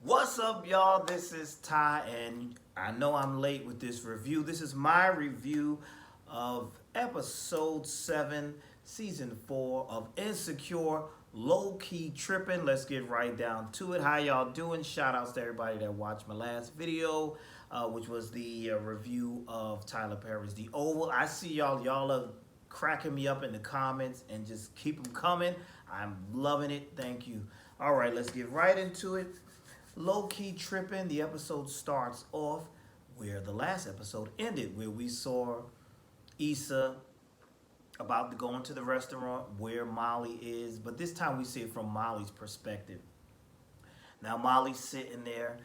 What's up, y'all? This is Ty, and I know I'm late with this review. This is my review of episode 7, season 4 of Insecure, Lowkey Trippin. Let's get right down to it. How y'all doing? Shout outs to everybody that watched my last video, which was the review of Tyler Perry's The Oval. I see y'all. Y'all are cracking me up in the comments, and just keep them coming. I'm loving it. Thank you. All right, let's get right into it. Lowkey Trippin. The episode starts off where the last episode ended, where we saw Issa about to go into the restaurant where Molly is, but this time we see it from Molly's perspective. Now Molly's sitting there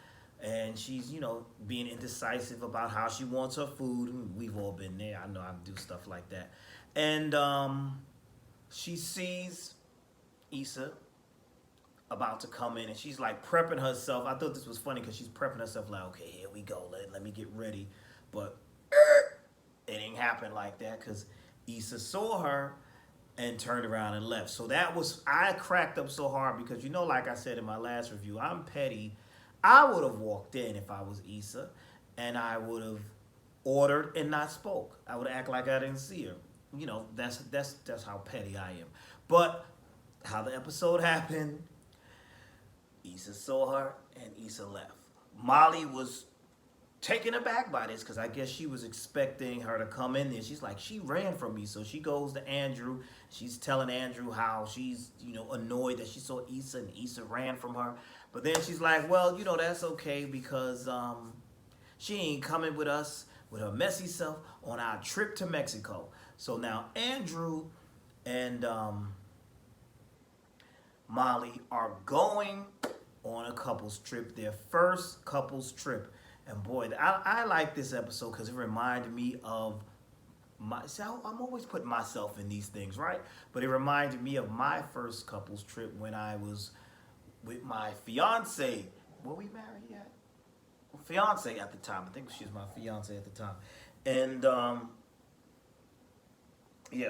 and she's, being indecisive about how she wants her food. We've all been there. I know I do stuff like that. And she sees Issa about to come in, and she's like prepping herself. I thought this was funny because she's prepping herself like, okay, here we go, let me get ready. But it ain't happen like that because Issa saw her and turned around and left. So I cracked up so hard because, like I said in my last review, I'm petty. I would have walked in if I was Issa, and I would have ordered and not spoke. I would act like I didn't see her. That's how petty I am. But how the episode happened, Issa saw her and Issa left. Molly was taken aback by this because I guess she was expecting her to come in there. She's like, she ran from me. So she goes to Andrew. She's telling Andrew how she's, annoyed that she saw Issa and Issa ran from her. But then she's like, well, that's okay because she ain't coming with us with her messy self on our trip to Mexico. So now Andrew and Molly are going on a couples trip, their first couples trip. And boy, I like this episode because it reminded me of I'm always putting myself in these things, right? But it reminded me of my first couples trip when I was with my fiance. Were we married yet? Fiance at the time. I think she was my fiance at the time. And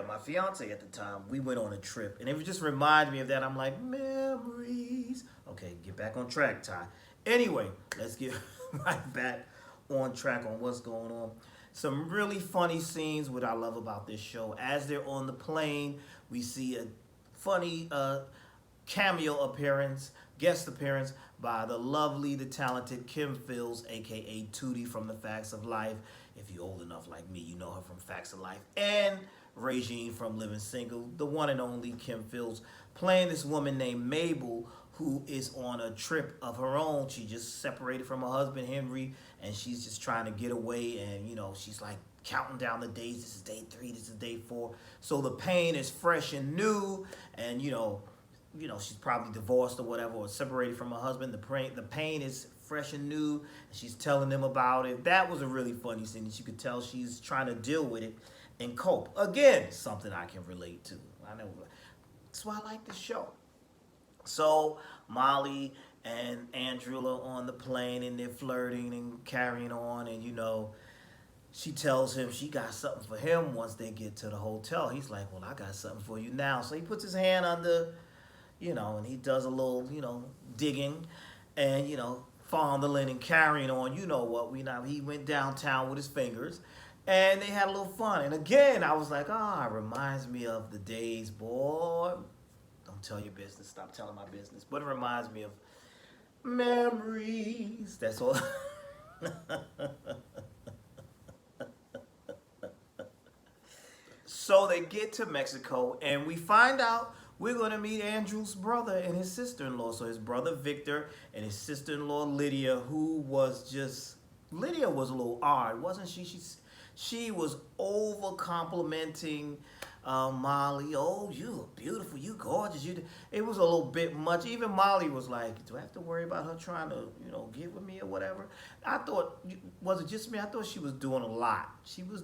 my fiance at the time, we went on a trip. And it just reminded me of that. I'm like, memories. Okay, get back on track, Ty. Anyway, let's get right back on track on what's going on. Some really funny scenes, what I love about this show. As they're on the plane, we see a funny cameo appearance, guest appearance by the lovely, the talented Kim Fields, a.k.a. Tootie from The Facts of Life. If you're old enough like me, you know her from Facts of Life. And Regine from Living Single, the one and only Kim Fields, playing this woman named Mabel, who is on a trip of her own. She just separated from her husband, Henry, and she's just trying to get away. And, she's like counting down the days. This is day 3, this is day 4. So the pain is fresh and new. And, she's probably divorced or whatever, or separated from her husband. The pain is fresh and new. And she's telling them about it. That was a really funny scene. You could tell she's trying to deal with it and cope. Again, something I can relate to. I know. That's why I like this show. So Molly and Andrew are on the plane and they're flirting and carrying on, and she tells him she got something for him once they get to the hotel. He's like, well, I got something for you now. So he puts his hand under, and he does a little, digging and, fondling and carrying on. He went downtown with his fingers and they had a little fun. And again, I was like, it reminds me of the days, boy. Don't tell your business. Stop telling my business. But it reminds me of memories. That's all. So they get to Mexico, and we find out we're going to meet Andrew's brother and his sister-in-law. So his brother Victor and his sister-in-law Lydia, Lydia was a little odd, wasn't she? She was over complimenting Molly. Oh, you look beautiful. You gorgeous. It was a little bit much. Even Molly was like, do I have to worry about her trying to, get with me or whatever? I thought, was it just me? I thought she was doing a lot. She was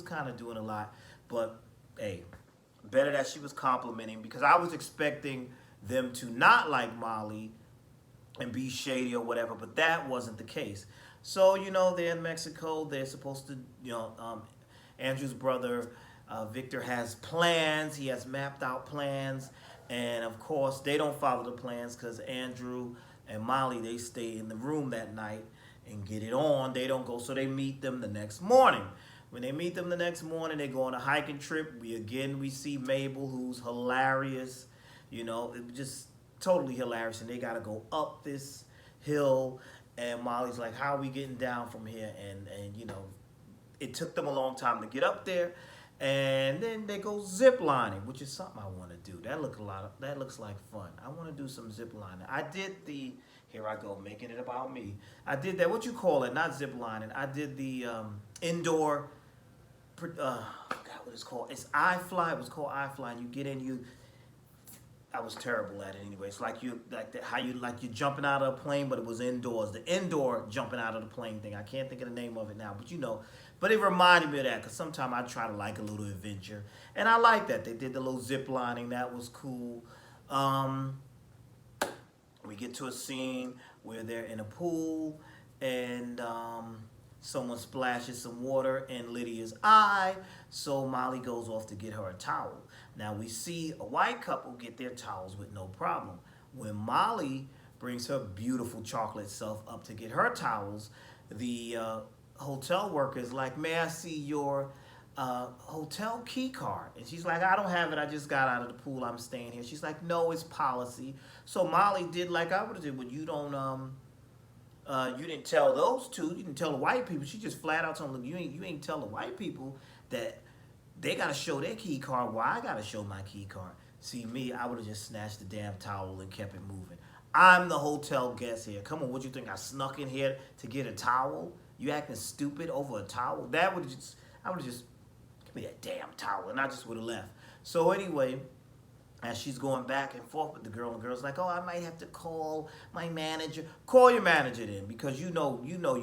kind of doing a lot. But, hey, better that she was complimenting, because I was expecting them to not like Molly and be shady or whatever, but that wasn't the case. So, they're in Mexico. They're supposed to, Andrew's brother, Victor, has plans. He has mapped out plans. And, of course, they don't follow the plans because Andrew and Molly, they stay in the room that night and get it on. They don't go, so they meet them the next morning. When they meet them the next morning, they go on a hiking trip. We see Mabel, who's hilarious. It just totally hilarious. And they got to go up this hill. And Molly's like, "How are we getting down from here?" And it took them a long time to get up there. And then they go zip lining, which is something I want to do. That looks like fun. I want to do some zip lining. I did the here I go making it about me. I did that. What you call it? Not zip lining. I did the indoor. I forgot what it's called. It's iFly. It was called iFly. And you get in. I was terrible at it anyway. It's like how you you're jumping out of a plane, but it was indoors. The indoor jumping out of the plane thing. I can't think of the name of it now, but But it reminded me of that because sometimes I try to like a little adventure, and I like that they did the little zip lining. That was cool. We get to a scene where they're in a pool, and someone splashes some water in Lydia's eye, so Molly goes off to get her a towel. Now we see a white couple get their towels with no problem. When Molly brings her beautiful chocolate self up to get her towels, the hotel worker is like, "May I see your hotel key card?" And she's like, "I don't have it. I just got out of the pool. I'm staying here." She's like, "No, it's policy." So Molly did like I would have did, but you didn't tell those two. You didn't tell the white people. She just flat out told them, you ain't tell the white people that they got to show their key card. Why I got to show my key card? See, me, I would have just snatched the damn towel and kept it moving. I'm the hotel guest here. Come on, what you think? I snuck in here to get a towel? You acting stupid over a towel? I would have just, give me that damn towel, and I just would have left. So anyway, as she's going back and forth with the girl, and the girl's like, "Oh, I might have to call my manager." Call your manager then, because you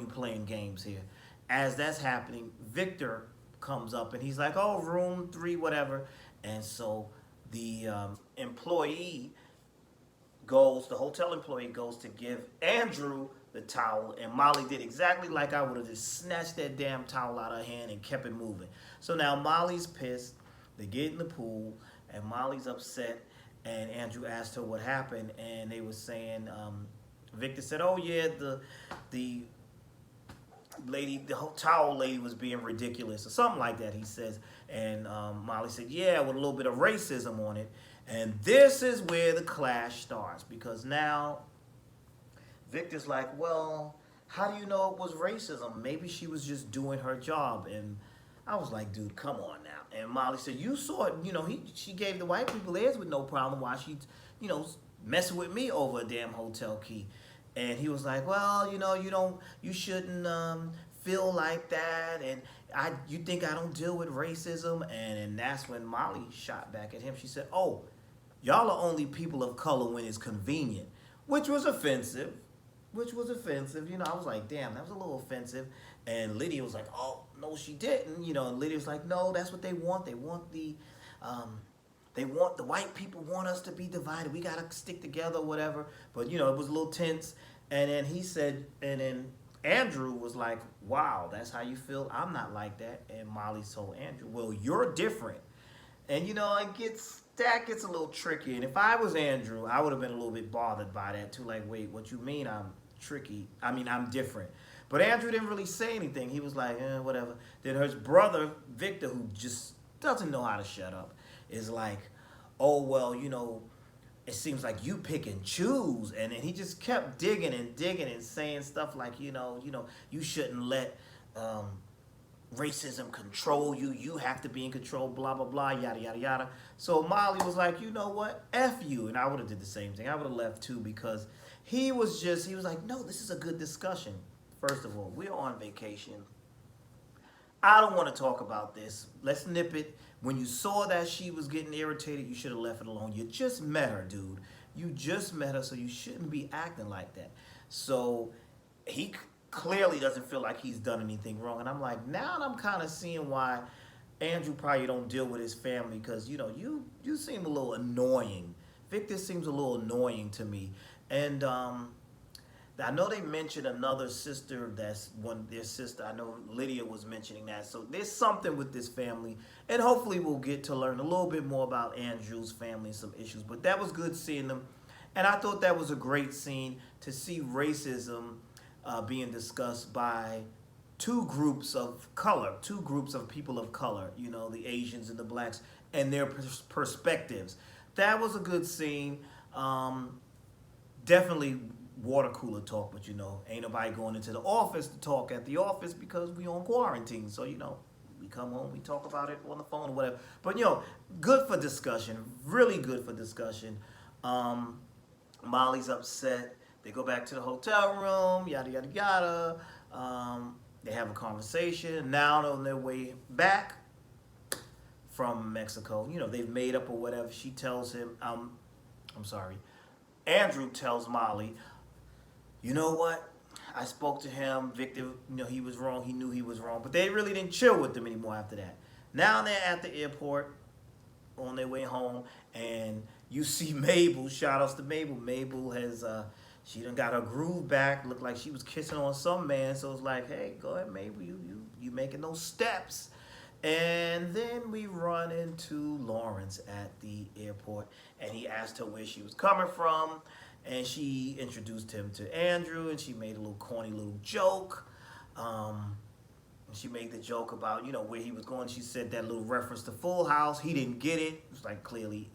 playing games here. As that's happening, Victor comes up and he's like, "Oh, room 3, whatever." And so the hotel employee goes to give Andrew the towel, and Molly did exactly like I would have, just snatched that damn towel out of her hand and kept it moving. So now Molly's pissed. They get in the pool, and Molly's upset, and Andrew asked her what happened, and they were saying, Victor said, "Oh yeah, the towel lady was being ridiculous," or something like that, he says. And Molly said, "Yeah, with a little bit of racism on it." And this is where the clash starts, because now Victor's like, "Well, how do you know it was racism? Maybe she was just doing her job." And I was like, "Dude, come on now." And Molly said, "You saw it, she gave the white people theirs with no problem. Why she, messing with me over a damn hotel key?" And he was like, "Well, you shouldn't feel like that. And you think I don't deal with racism?" And that's when Molly shot back at him. She said, "Oh, y'all are only people of color when it's convenient," which was offensive. I was like, damn, that was a little offensive. And Lydia was like, "Oh, no, she didn't." And Lydia was like, "No, that's what they want. They want the white people want us to be divided. We got to stick together, whatever." But, it was a little tense. And then Andrew was like, "Wow, that's how you feel? I'm not like that." And Molly told Andrew, "Well, you're different." And, that gets a little tricky. And if I was Andrew, I would have been a little bit bothered by that too. Like, wait, what you mean I'm tricky? I mean, I'm different. But Andrew didn't really say anything. He was like, whatever. Then his brother, Victor, who just doesn't know how to shut up, is like, "Oh, well, it seems like you pick and choose." And then he just kept digging and saying stuff like, you shouldn't let racism control you. You have to be in control, blah, blah, blah, yada, yada, yada. So Molly was like, "You know what? F you." And I would have did the same thing. I would have left too, because he was like, "No, this is a good discussion. First of all, we're on vacation. I don't want to talk about this. Let's nip it. When you saw that she was getting irritated, you should have left it alone. You just met her, dude. You just met her, so you shouldn't be acting like that." So he clearly doesn't feel like he's done anything wrong. And I'm like, now I'm kind of seeing why Andrew probably don't deal with his family, because, you seem a little annoying. Victor seems a little annoying to me. And I know they mentioned another sister, their sister. I know Lydia was mentioning that. So there's something with this family. And hopefully we'll get to learn a little bit more about Andrew's family and some issues. But that was good seeing them. And I thought that was a great scene to see racism being discussed by two groups of color, two groups of people of color, you know, the Asians and the blacks, and their perspectives. That was a good scene. Definitely water cooler talk, but you know, ain't nobody going into the office to talk at the office because we on quarantine. So, you know, we come home, we talk about it on the phone or whatever. But, you know, good for discussion, really good for discussion. Um, Molly's upset. They go back to the hotel room, yada, yada, yada. They have a conversation. Now on their way back from Mexico, you know, they've made up or whatever. She tells him, I'm sorry, Andrew tells Molly, you know what? I spoke to him. Victor, you know, he was wrong. He knew he was wrong. But they really didn't chill with him anymore after that. Now they're at the airport on their way home, and you see Mabel. Shout outs to Mabel. Mabel has, she done got her groove back. Looked like she was kissing on some man. So it's like, hey, go ahead, Mabel. You making those steps. And then we run into Lawrence at the airport, and he asked her where she was coming from, and she introduced him to Andrew, and she made a little corny little joke. She made the joke about, you know, where he was going. She said that little reference to Full House. He didn't get it. It was like clearly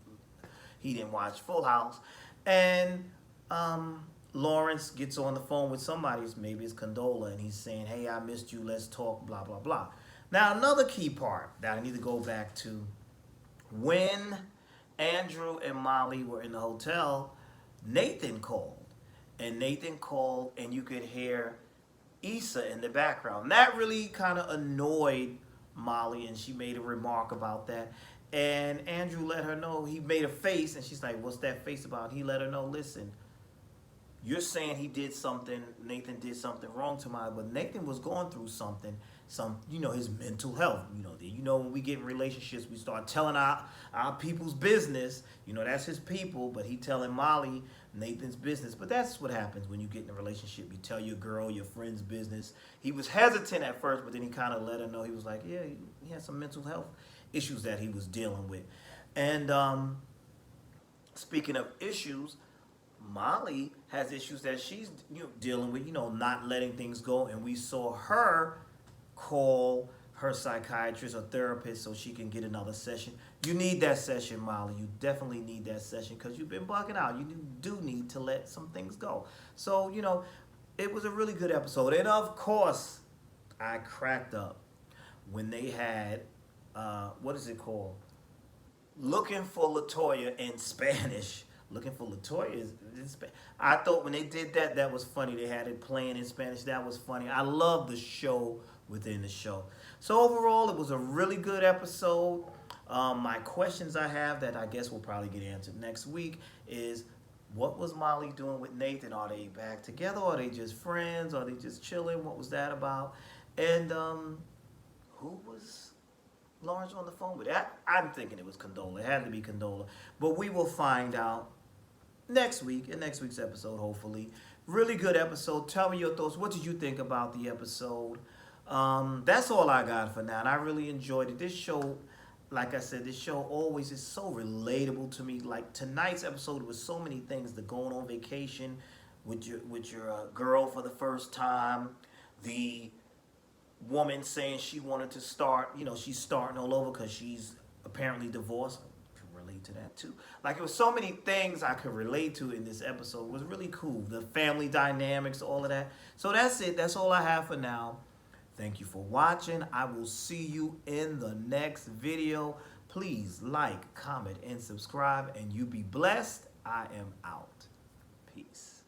he didn't watch Full House. And Lawrence gets on the phone with somebody, maybe it's Condola, and he's saying, hey, I missed you. Let's talk, blah, blah, blah. Now, another key part that I need to go back to, when Andrew and Molly were in the hotel, Nathan called. And you could hear Issa in the background. That really kind of annoyed Molly, and she made a remark about that. And Andrew let her know, he made a face, and she's like, what's that face about? He let her know, listen, you're saying he did something, Nathan did something wrong to Molly, but Nathan was going through something, you know, his mental health. You know, when we get in relationships, we start telling our people's business. You know, that's his people, but he telling Molly Nathan's business. But that's what happens when you get in a relationship. You tell your girl, your friend's business. He was hesitant at first, but then he kind of let her know. He was like, yeah, he had some mental health issues that he was dealing with. And speaking of issues, Molly has issues that she's, you know, dealing with, you know, not letting things go. And we saw her call her psychiatrist or therapist so she can get another session. You need that session, Molly. You definitely need that session because you've been bugging out. You do need to let some things go. So, you know, it was a really good episode. And of course, I cracked up when they had, what is it called? Looking for Latoya in Spanish. Looking for Latoya in Spanish. I thought when they did that, that was funny. They had it playing in Spanish. That was funny. I love the show within the show. So overall, it was a really good episode. My questions I have that I guess will probably get answered next week is, what was Molly doing with Nathan? Are they back together? Are they just friends? Are they just chilling? What was that about? And who was Lawrence on the phone with? I'm thinking it was Condola. It had to be Condola. But we will find out next week, in next week's episode, hopefully. Really good episode. Tell me your thoughts. What did you think about the episode? That's all I got for now, and I really enjoyed it. This show, like I said, this show always is so relatable to me. Like tonight's episode was so many things: the going on vacation with your girl for the first time, the woman saying she wanted to start, you know, she's starting all over because she's apparently divorced. I can relate to that too. Like it was so many things I could relate to in this episode. It was really cool. The family dynamics, all of that. So that's it. That's all I have for now. Thank you for watching. I will see you in the next video. Please like, comment, and subscribe, and you be blessed. I am out. Peace.